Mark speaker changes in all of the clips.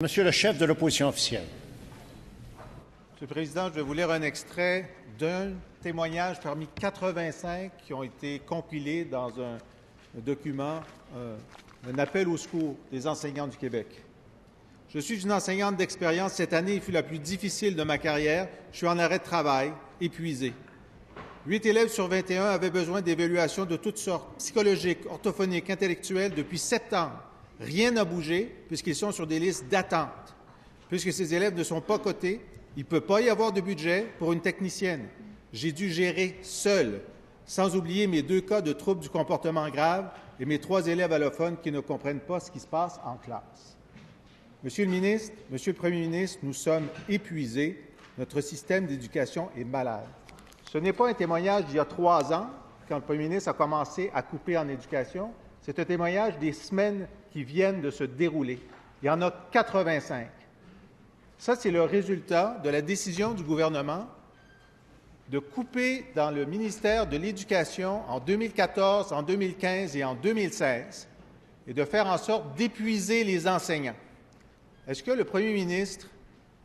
Speaker 1: Monsieur le chef de l'opposition officielle.
Speaker 2: Monsieur le Président, je vais vous lire un extrait d'un témoignage parmi 85 qui ont été compilés dans un document, un appel au secours des enseignants du Québec. Je suis une enseignante d'expérience. Cette année fut la plus difficile de ma carrière. Je suis en arrêt de travail, épuisé. 8 élèves sur 21 avaient besoin d'évaluations de toutes sortes, psychologiques, orthophoniques, intellectuelles, depuis septembre. Rien n'a bougé puisqu'ils sont sur des listes d'attente. Puisque ces élèves ne sont pas cotés, il ne peut pas y avoir de budget pour une technicienne. J'ai dû gérer seul, sans oublier mes 2 cas de troubles du comportement grave et mes 3 élèves allophones qui ne comprennent pas ce qui se passe en classe. Monsieur le ministre, Monsieur le Premier ministre, nous sommes épuisés. Notre système d'éducation est malade. Ce n'est pas un témoignage d'il y a 3 ans, quand le Premier ministre a commencé à couper en éducation. C'est un témoignage des semaines qui viennent de se dérouler. Il y en a 85. Ça, c'est le résultat de la décision du gouvernement de couper dans le ministère de l'Éducation en 2014, en 2015 et en 2016 et de faire en sorte d'épuiser les enseignants. Est-ce que le Premier ministre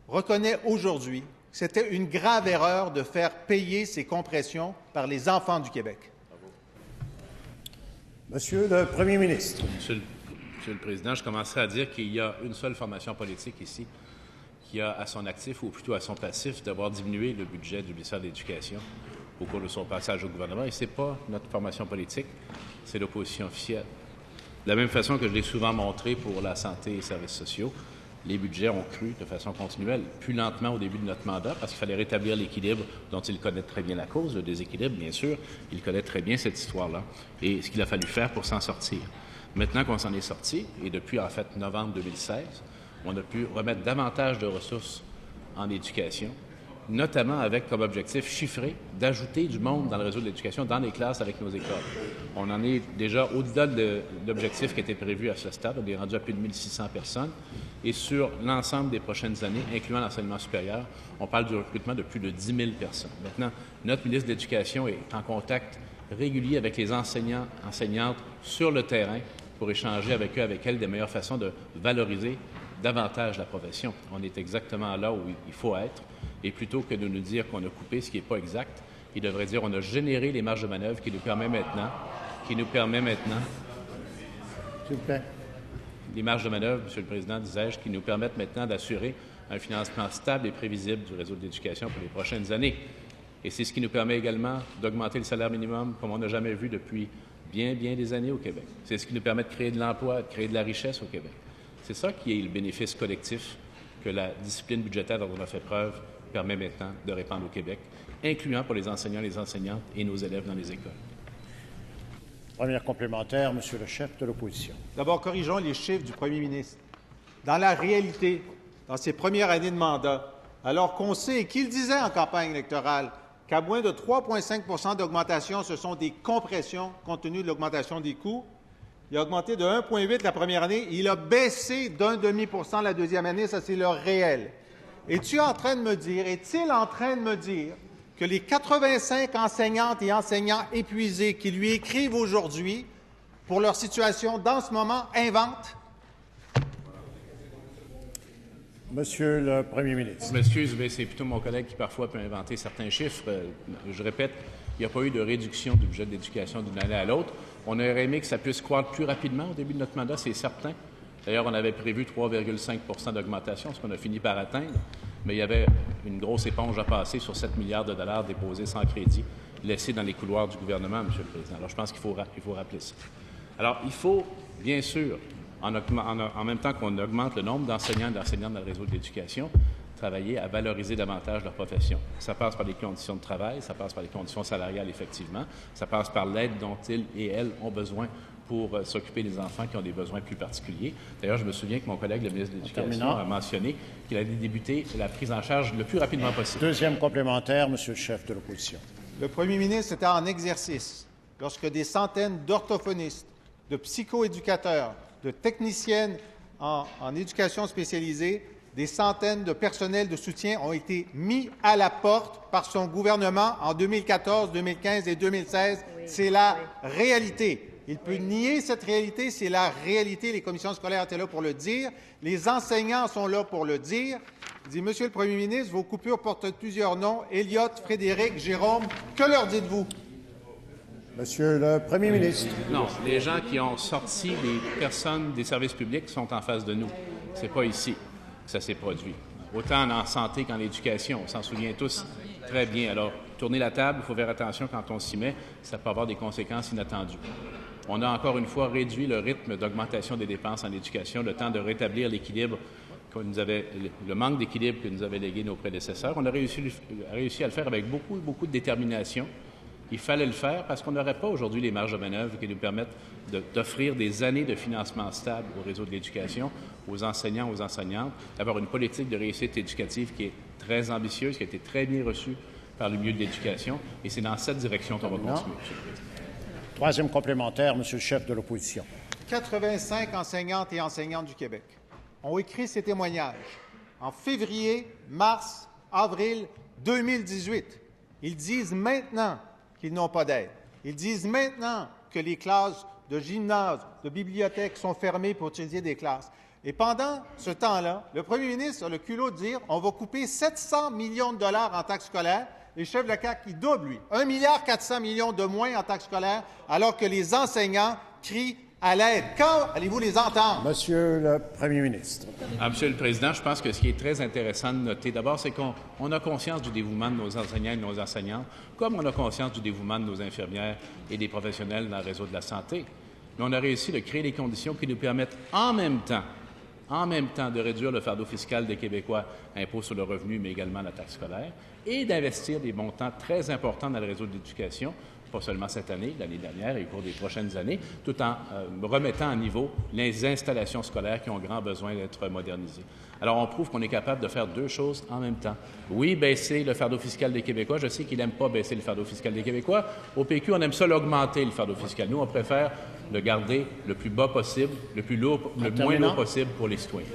Speaker 2: reconnaît aujourd'hui que c'était une grave erreur de faire payer ces compressions par les enfants du Québec?
Speaker 1: Monsieur le Premier ministre.
Speaker 3: Monsieur le Président, je commencerai à dire qu'il y a une seule formation politique ici qui a à son actif, ou plutôt à son passif, d'avoir diminué le budget du ministère de l'Éducation au cours de son passage au gouvernement. Et ce n'est pas notre formation politique, c'est l'opposition officielle. De la même façon que je l'ai souvent montré pour la santé et les services sociaux, les budgets ont cru de façon continuelle, plus lentement au début de notre mandat, parce qu'il fallait rétablir l'équilibre dont il connaît très bien la cause, le déséquilibre, bien sûr. Il connaît très bien cette histoire-là et ce qu'il a fallu faire pour s'en sortir. Maintenant qu'on s'en est sorti, et depuis, en fait, novembre 2016, on a pu remettre davantage de ressources en éducation, notamment avec comme objectif chiffré d'ajouter du monde dans le réseau de l'éducation, dans les classes avec nos écoles. On en est déjà au-delà de l'objectif qui était prévu à ce stade. On est rendu à plus de 1600 personnes. Et sur l'ensemble des prochaines années, incluant l'enseignement supérieur, on parle du recrutement de plus de 10 000 personnes. Maintenant, notre ministre de l'Éducation est en contact régulier avec les enseignants, enseignantes sur le terrain pour échanger avec eux, avec elles, des meilleures façons de valoriser davantage la profession. On est exactement là où il faut être. Et plutôt que de nous dire qu'on a coupé ce qui n'est pas exact, il devrait dire qu'on a généré les marges de manœuvre qui nous permet maintenant, s'il vous plaît. Les marges de manœuvre, Monsieur le Président, disais-je, qui nous permettent maintenant d'assurer un financement stable et prévisible du réseau de l'éducation pour les prochaines années. Et c'est ce qui nous permet également d'augmenter le salaire minimum comme on n'a jamais vu depuis bien des années au Québec. C'est ce qui nous permet de créer de l'emploi, de créer de la richesse au Québec. C'est ça qui est le bénéfice collectif que la discipline budgétaire dont on a fait preuve permet maintenant de répandre au Québec, incluant pour les enseignants, les enseignantes et nos élèves dans les écoles.
Speaker 1: Première complémentaire, Monsieur le chef de l'opposition.
Speaker 2: D'abord, corrigeons les chiffres du Premier ministre. Dans la réalité, dans ses premières années de mandat, alors qu'on sait, et qu'il disait en campagne électorale, qu'à moins de 3,5 d'augmentation, ce sont des compressions compte tenu de l'augmentation des coûts, il a augmenté de 1,8 la première année, il a baissé d'1,5 la deuxième année, ça c'est le réel. Est-il en train de me dire que les 85 enseignantes et enseignants épuisés qui lui écrivent aujourd'hui pour leur situation dans ce moment inventent?
Speaker 1: Monsieur le Premier ministre.
Speaker 3: Je m'excuse, mais c'est plutôt mon collègue qui parfois peut inventer certains chiffres. Je répète, il n'y a pas eu de réduction du budget de l'éducation d'une année à l'autre. On aurait aimé que ça puisse croître plus rapidement au début de notre mandat, c'est certain. D'ailleurs, on avait prévu 3,5 d'augmentation, ce qu'on a fini par atteindre, mais il y avait une grosse éponge à passer sur 7 milliards de dollars déposés sans crédit, laissés dans les couloirs du gouvernement, Monsieur le Président. Alors, je pense qu'il faut rappeler ça. Alors, il faut, bien sûr, en même temps qu'on augmente le nombre d'enseignants et d'enseignantes dans le réseau de l'éducation, travailler à valoriser davantage leur profession. Ça passe par les conditions de travail, ça passe par les conditions salariales, effectivement, ça passe par l'aide dont ils et elles ont besoin pour s'occuper des enfants qui ont des besoins plus particuliers. D'ailleurs, je me souviens que mon collègue, le ministre de l'Éducation, a mentionné qu'il allait débuter la prise en charge le plus rapidement possible.
Speaker 1: Deuxième complémentaire, Monsieur le chef de l'opposition.
Speaker 2: Le Premier ministre était en exercice lorsque des centaines d'orthophonistes, de psychoéducateurs, de techniciennes en éducation spécialisée, des centaines de personnels de soutien ont été mis à la porte par son gouvernement en 2014, 2015 et 2016. C'est la réalité. Il peut nier cette réalité, c'est la réalité. Les commissions scolaires étaient là pour le dire. Les enseignants sont là pour le dire. Il dit, Monsieur le Premier ministre, vos coupures portent plusieurs noms. Elliott, Frédéric, Jérôme, que leur dites-vous?
Speaker 1: Monsieur le Premier ministre.
Speaker 3: Non, les gens qui ont sorti les personnes des services publics sont en face de nous. C'est pas ici que ça s'est produit. Autant en santé qu'en éducation, on s'en souvient tous très bien. Alors, tourner la table, il faut faire attention quand on s'y met, ça peut avoir des conséquences inattendues. On a encore une fois réduit le rythme d'augmentation des dépenses en éducation, le temps de rétablir l'équilibre le manque d'équilibre que nous avaient légué nos prédécesseurs. On a réussi à le faire avec beaucoup de détermination. Il fallait le faire parce qu'on n'aurait pas aujourd'hui les marges de manœuvre qui nous permettent d'offrir des années de financement stable au réseau de l'éducation, aux enseignants, aux enseignantes, d'avoir une politique de réussite éducative qui est très ambitieuse, qui a été très bien reçue par le milieu de l'éducation, et c'est dans cette direction qu'on va continuer.
Speaker 1: Troisième complémentaire, Monsieur le chef de l'opposition.
Speaker 2: 85 enseignantes et enseignants du Québec ont écrit ces témoignages en février, mars, avril 2018. Ils disent maintenant qu'ils n'ont pas d'aide. Ils disent maintenant que les classes de gymnase, de bibliothèque sont fermées pour utiliser des classes. Et pendant ce temps-là, le premier ministre a le culot de dire on va couper 700 millions de dollars en taxes scolaires. Les chefs de la CAQ, ils doublent, lui. 1,4 milliard de moins en taxes scolaires, alors que les enseignants crient à l'aide. Quand allez-vous les entendre?
Speaker 1: Monsieur le Premier ministre.
Speaker 3: Monsieur le Président, je pense que ce qui est très intéressant de noter, d'abord, c'est qu'on a conscience du dévouement de nos enseignants et de nos enseignantes, comme on a conscience du dévouement de nos infirmières et des professionnels dans le réseau de la santé. Mais on a réussi de créer les conditions qui nous permettent en même temps de réduire le fardeau fiscal des Québécois, impôt sur le revenu, mais également la taxe scolaire, et d'investir des montants très importants dans le réseau de l'éducation, pas seulement cette année, l'année dernière et au cours des prochaines années, tout en remettant à niveau les installations scolaires qui ont grand besoin d'être modernisées. Alors, on prouve qu'on est capable de faire deux choses en même temps. Oui, baisser le fardeau fiscal des Québécois. Je sais qu'ils n'aiment pas baisser le fardeau fiscal des Québécois. Au PQ, on aime ça l'augmenter, le fardeau fiscal. Nous, on préfère le garder le plus bas possible, le moins lourd possible pour les citoyens.